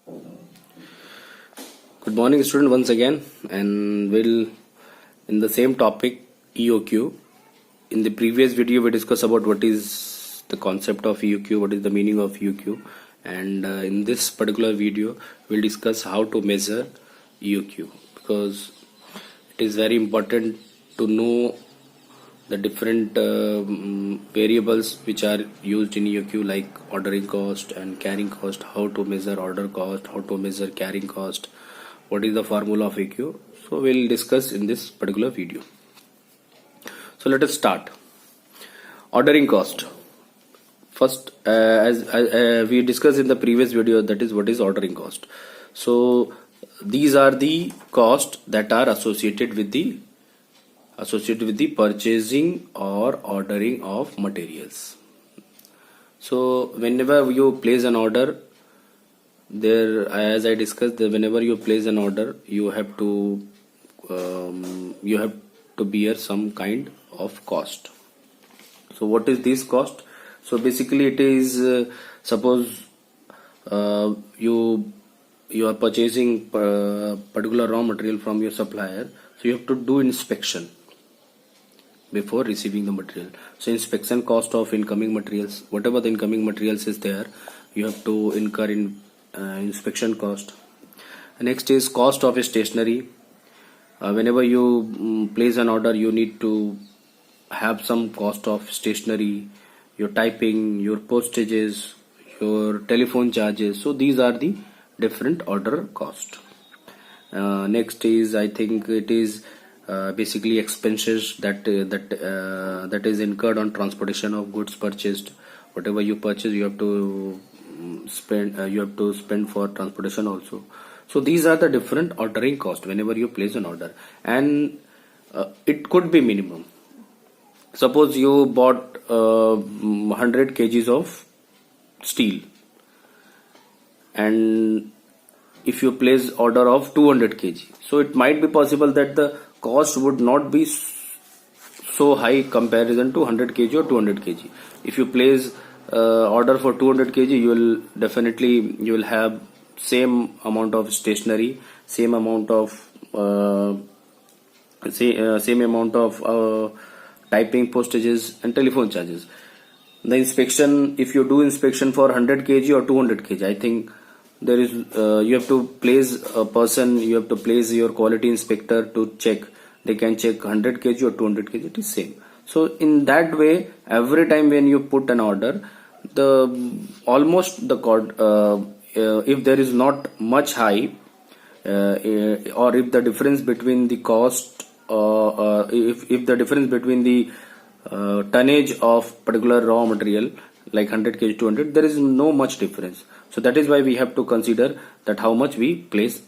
Good morning, student, once again, and we'll in the same topic EOQ. In the previous video, we discussed about what is the concept of EOQ, what is the meaning of EOQ, and in this particular video, we'll discuss how to measure EOQ because it is very important to know the different variables which are used in EOQ, like ordering cost and carrying cost, how to measure order cost, how to measure carrying cost, what is the formula of EOQ. So we'll discuss in this particular video. So let us start. Ordering cost. First, as we discussed in the previous video, that is what is ordering cost. So these are the costs that are associated with the purchasing or ordering of materials. So whenever you place an order, there, as I discussed, whenever you place an order, you have to bear some kind of cost. So what is this cost? So basically it is suppose you are purchasing particular raw material from your supplier, so you have to do inspection before receiving the material. So inspection cost of incoming materials, whatever the incoming materials is there, you have to incur in inspection cost. Next is cost of a stationery. Whenever you place an order, you need to have some cost of stationery, your typing, your postages, your telephone charges. So these are the different order cost. Next is, I think it is basically expenses that is incurred on transportation of goods purchased. Whatever you purchase, you have to spend for transportation also. So these are the different ordering cost whenever you place an order, and it could be minimum. Suppose you bought 100 kgs of steel, and if you place order of 200 kg, so it might be possible that the cost would not be so high comparison to 100 kg or 200 kg. If you place order for 200 kg, you will have same amount of stationery, same amount of typing, postages and telephone charges. The inspection, if you do inspection for 100 kg or 200 kg, I think there is you have to place a person, you have to place your quality inspector to check. They can check 100 kg or 200 kg, it is same. So in that way, every time when you put an order, if there is not much high, or if the difference between the cost, if the difference between the tonnage of particular raw material, like 100 kg 200, there is no much difference. So that is why we have to consider that how much we place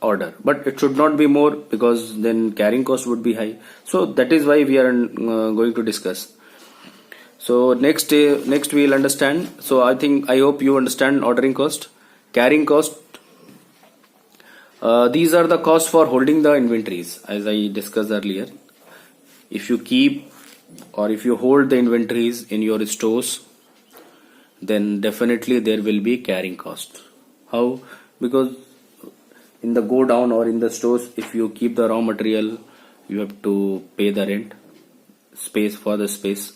order, but it should not be more, because then carrying cost would be high. So that is why we are going to discuss. So next we will understand. So I hope you understand ordering cost, carrying cost. These are the costs for holding the inventories, as I discussed earlier. If you keep or if you hold the inventories in your stores, then definitely there will be carrying cost. How? Because in the go down or in the stores, if you keep the raw material, you have to pay the rent, space for the space.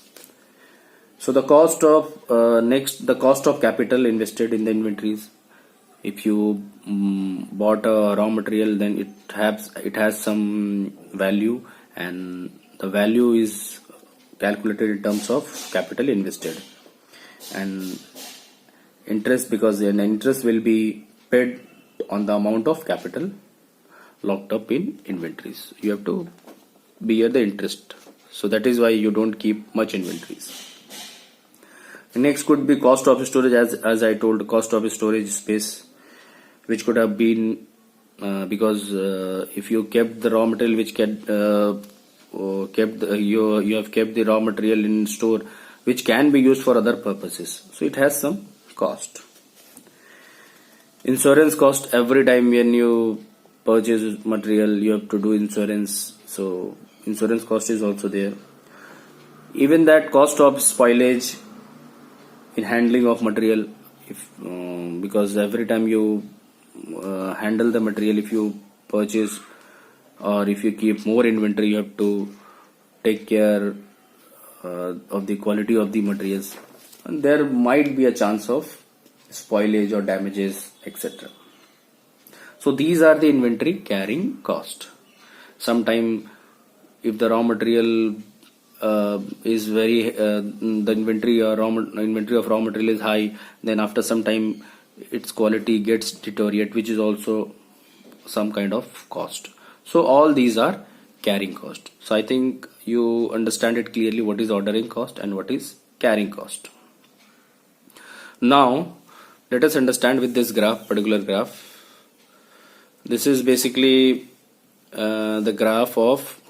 So the cost of the cost of capital invested in the inventories. If you bought a raw material, then it has some value, and the value is calculated in terms of capital invested, and interest, because an interest will be paid on the amount of capital locked up in inventories. You have to bear the interest. So that is why you don't keep much inventories. Next could be cost of storage, as I told, cost of storage space, which could have been because if you kept the raw material, which you have kept the raw material in store, which can be used for other purposes, so it has some cost. Insurance cost, every time when you purchase material, you have to do insurance, so insurance cost is also there. Even that cost of spoilage in handling of material, if because every time you handle the material, if you purchase or if you keep more inventory, you have to take care of the quality of the materials, and there might be a chance of spoilage or damages, etc. So these are the inventory carrying cost. Sometime if the raw material is very the inventory of raw material is high, then after some time its quality gets deteriorate, which is also some kind of cost. So all these are carrying cost. So I think you understand it clearly what is ordering cost and what is carrying cost. Now let us understand with this particular graph. This is basically the graph of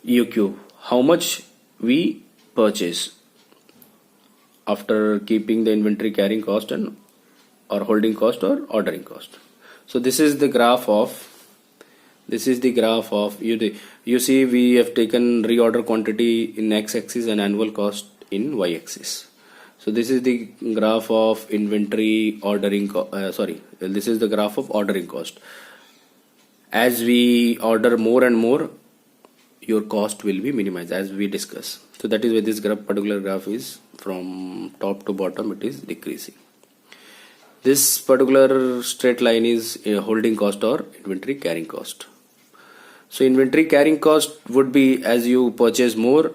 EOQ, how much we purchase after keeping the inventory carrying cost and or holding cost or ordering cost. So this is the graph of you see we have taken reorder quantity in x-axis and annual cost in y-axis. So this is the graph of inventory ordering this is the graph of ordering cost. As we order more and more, your cost will be minimized, as we discuss. So that is why this particular graph is from top to bottom, it is decreasing. This particular straight line is a holding cost or inventory carrying cost. So inventory carrying cost would be, as you purchase more,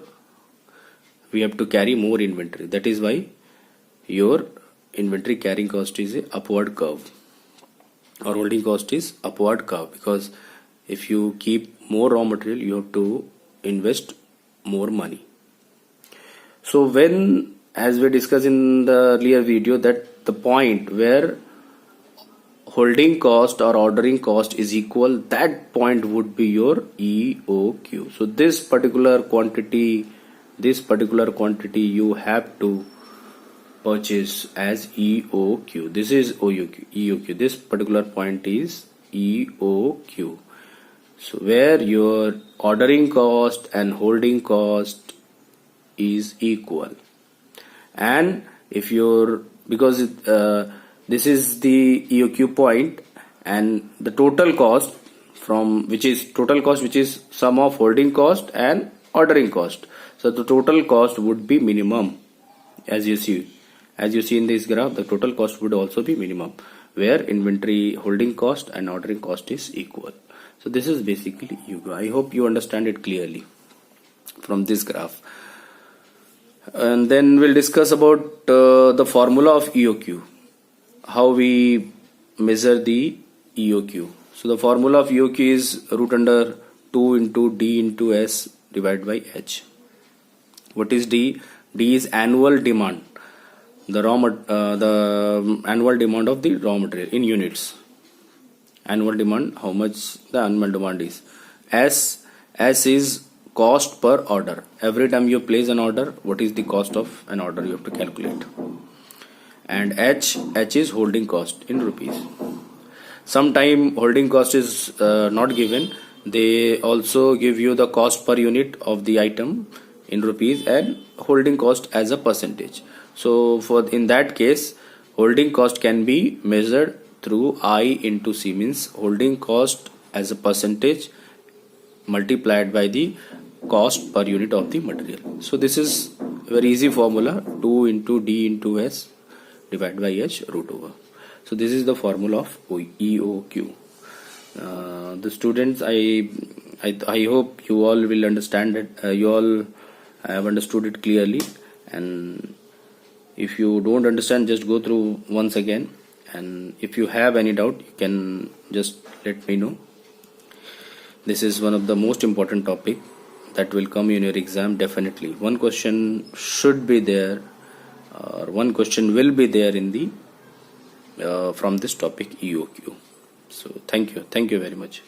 we have to carry more inventory. That is why your inventory carrying cost is a upward curve, or holding cost is upward curve, because if you keep more raw material, you have to invest more money. So when, as we discussed in the earlier video, that the point where holding cost or ordering cost is equal, that point would be your EOQ. So this particular quantity you have to purchase as EOQ. This is EOQ. This particular point is EOQ. So where your ordering cost and holding cost is equal, and if your this is the EOQ point, and the total cost which is sum of holding cost and ordering cost. So the total cost would be minimum, as you see in this graph. The total cost would also be minimum, where inventory holding cost and ordering cost is equal. So this is basically EOQ. I hope you understand it clearly from this graph. And then we'll discuss about the formula of EOQ, how we measure the EOQ. So the formula of EOQ is root under 2 into D into S divided by H. What is D? D is annual demand, the annual demand of the raw material in units. Annual demand, how much the annual demand is. S is cost per order. Every time you place an order, what is the cost of an order, you have to calculate. And H is holding cost in rupees. Sometime holding cost is not given. They also give you the cost per unit of the item in rupees and holding cost as a percentage. So in that case, holding cost can be measured through I into C, means holding cost as a percentage multiplied by the cost per unit of the material. So this is a very easy formula, 2 into D into S divided by H root over. So this is the formula of EOQ. The students, I hope you all will understand it. You all have understood it clearly, and if you don't understand, just go through once again, and if you have any doubt, you can just let me know. This is one of the most important topic that will come in your exam. Definitely one question should be there, or one question will be there in the from this topic EOQ. So thank you very much.